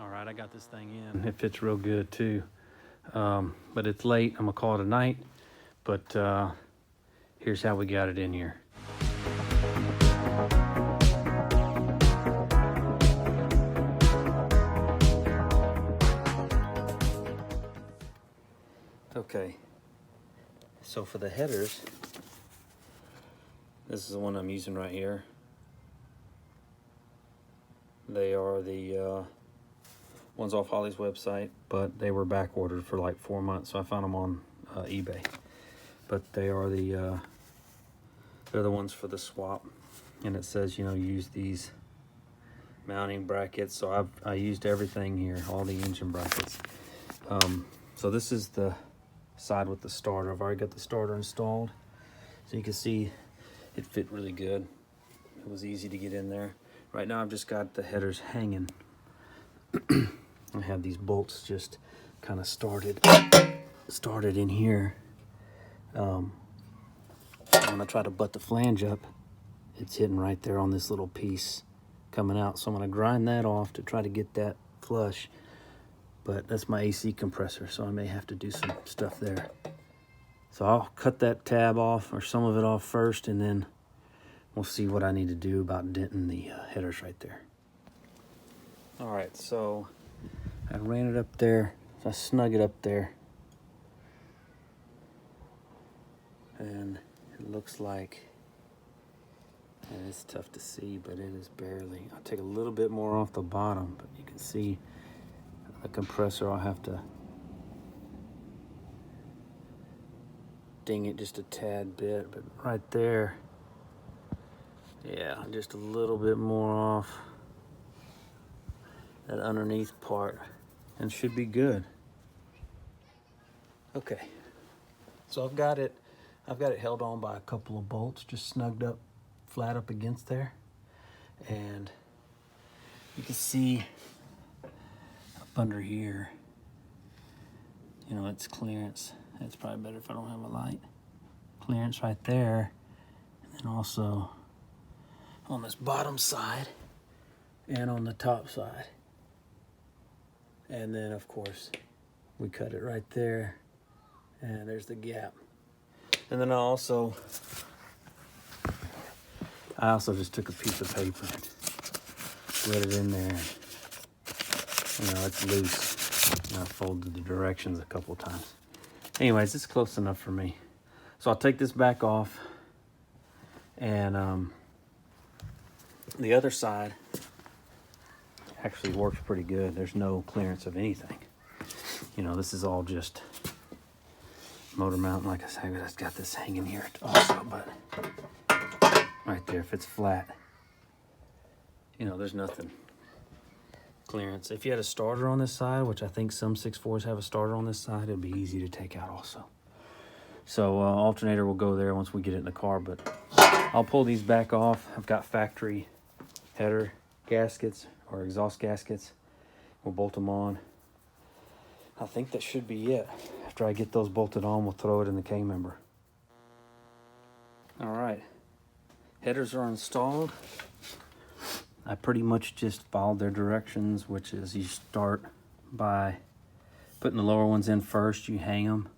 All right, I got this thing in. It fits real good too. But it's late. I'm gonna call it a night. But here's how we got it in here. Okay, so for the headers, this is the one I'm using right here. They are the ones off Holley's website, but they were back ordered for like 4 months, so I found them on eBay. But they are they're the ones for the swap, and it says, you know, use these mounting brackets. So I used everything here, all the engine brackets. So this is the side with the starter. I've already got the starter installed, so you can see it fit really good. It was easy to get in there. Right now I've just got the headers hanging. I have these bolts just kind of started in here. When I try to butt the flange up, it's hitting right there on this little piece coming out. So I'm going to grind that off to try to get that flush. But that's my AC compressor, so I may have to do some stuff there. So I'll cut that tab off, or some of it off first, and then we'll see what I need to do about denting the headers right there. All right, so I ran it up there. So I snug it up there. And it looks like, and it's tough to see, but it is barely. I'll take a little bit more off the bottom, but you can see the compressor. I'll have to ding it just a tad bit, but right there, yeah, just a little bit more off that underneath part, and should be good. Okay, so I've got it held on by a couple of bolts, just snugged up, flat up against there, and you can see up under here, you know, it's clearance. It's probably better if I don't have a light. Clearance right there, and then also on this bottom side and on the top side. And then of course we cut it right there, and there's the gap. And then I also just took a piece of paper and slid it in there. You know, it's loose, and I folded the directions a couple times. Anyways, it's close enough for me. So I'll take this back off, and the other side actually works pretty good. There's no clearance of anything. You know, this is all just motor mount. Like I said, I've got this hanging here also, but right there, if it's flat, you know, there's nothing clearance. If you had a starter on this side, which I think some 6.4s have a starter on this side, it'd be easy to take out also. So alternator will go there once we get it in the car, but I'll pull these back off. I've got factory header gaskets or exhaust gaskets. We'll bolt them on. I think that should be it. After I get those bolted on, we'll throw it in the K-member. All right, headers are installed. I pretty much just followed their directions, which is you start by putting the lower ones in first. You hang them,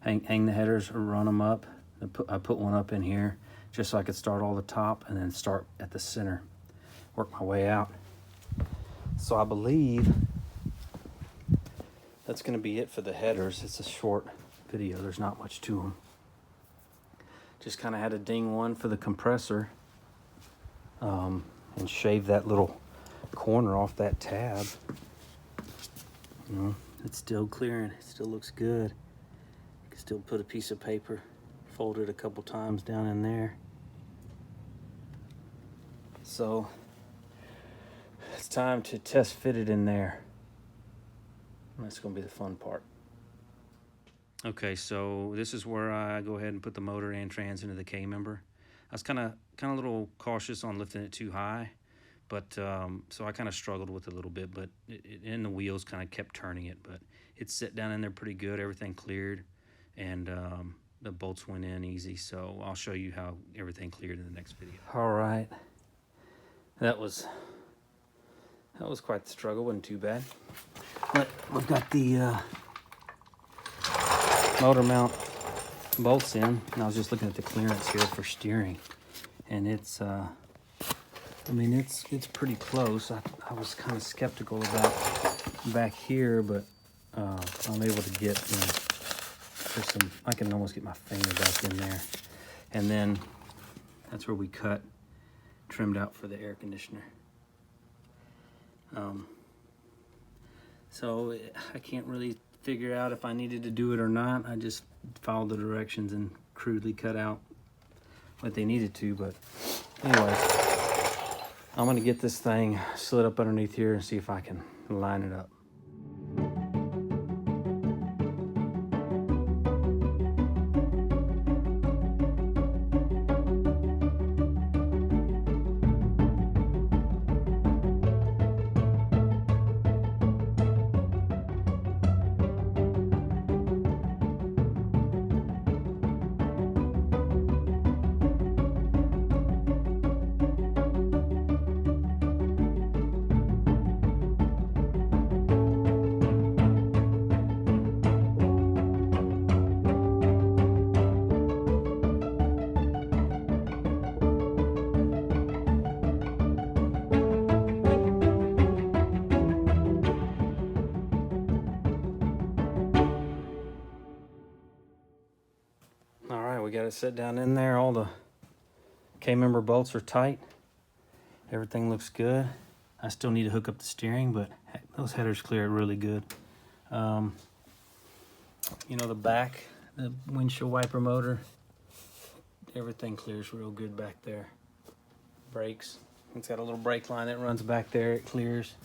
hang the headers or run them up. I put one up in here just so I could start all the top and then start at the center, work my way out. So I believe that's going to be it for the headers. It's a short video. There's not much to them. Just kind of had to ding one for the compressor, and shave that little corner off that tab. You know, it's still clearing. It still looks good. You can still put a piece of paper, fold it a couple times down in there. So it's time to test fit it in there. That's going to be the fun part. Okay, so this is where I go ahead and put the motor and trans into the K-member. I was kind of a little cautious on lifting it too high, but so I kind of struggled with it a little bit, but and the wheels kind of kept turning it, but it set down in there pretty good. Everything cleared, and the bolts went in easy. So I'll show you how everything cleared in the next video. All right, that was that was quite the struggle. Wasn't too bad. But we've got the motor mount bolts in, and I was just looking at the clearance here for steering, and it's I mean, it's pretty close. I was kind of skeptical about back here, but I'm able to get, you know, there's some, I can almost get my finger back in there. And then that's where we cut, trimmed out for the air conditioner. So I can't really figure out if I needed to do it or not. I just followed the directions and crudely cut out what they needed to. But anyway, I'm gonna get this thing slid up underneath here and see if I can line it up. We got it set down in there. All the K-member bolts are tight. Everything looks good. I still need to hook up the steering, but those headers clear it really good. You know, the back, the windshield wiper motor, everything clears real good back there. Brakes, it's got a little brake line that runs back there. It clears.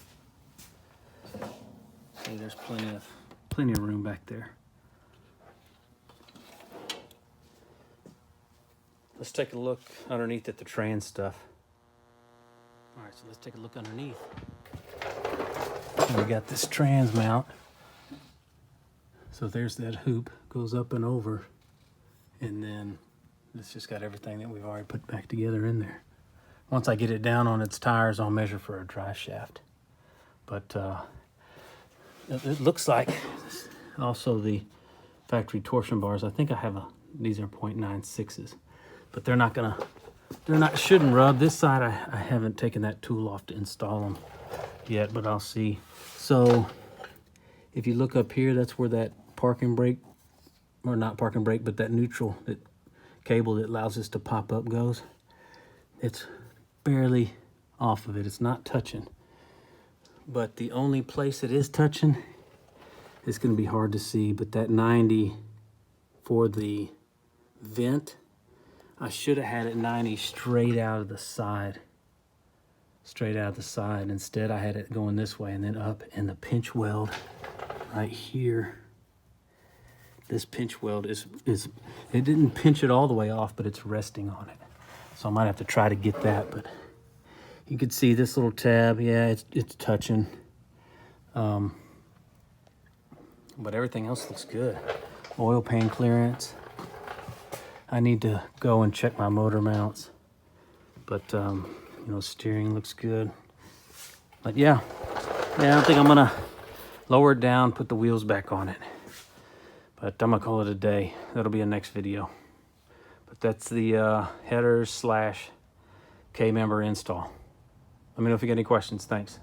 See, there's plenty of room back there. Let's take a look underneath at the trans stuff. All right, so let's take a look underneath. We got this trans mount. So there's that hoop, goes up and over. And then it's just got everything that we've already put back together in there. Once I get it down on its tires, I'll measure for a drive shaft. But it looks like also the factory torsion bars, I think I have these are 0.96s. But shouldn't rub. This side, I haven't taken that tool off to install them yet, but I'll see. So if you look up here, that's where that parking brake, or not parking brake, but that neutral cable that allows this to pop up goes. It's barely off of it. It's not touching. But the only place it is touching, it's going to be hard to see, but that 90 for the vent, I should have had it 90 straight out of the side. Straight out of the side. Instead, I had it going this way and then up. And the pinch weld right here. This pinch weld is it didn't pinch it all the way off, but it's resting on it. So I might have to try to get that. But you can see this little tab. Yeah, it's touching. But everything else looks good. Oil pan clearance. I need to go and check my motor mounts, but you know, steering looks good. But yeah, I don't think I'm gonna lower it down, put the wheels back on it. But I'm gonna call it a day. That'll be a next video. But that's the headers / K-member install. Let me know if you got any questions. Thanks.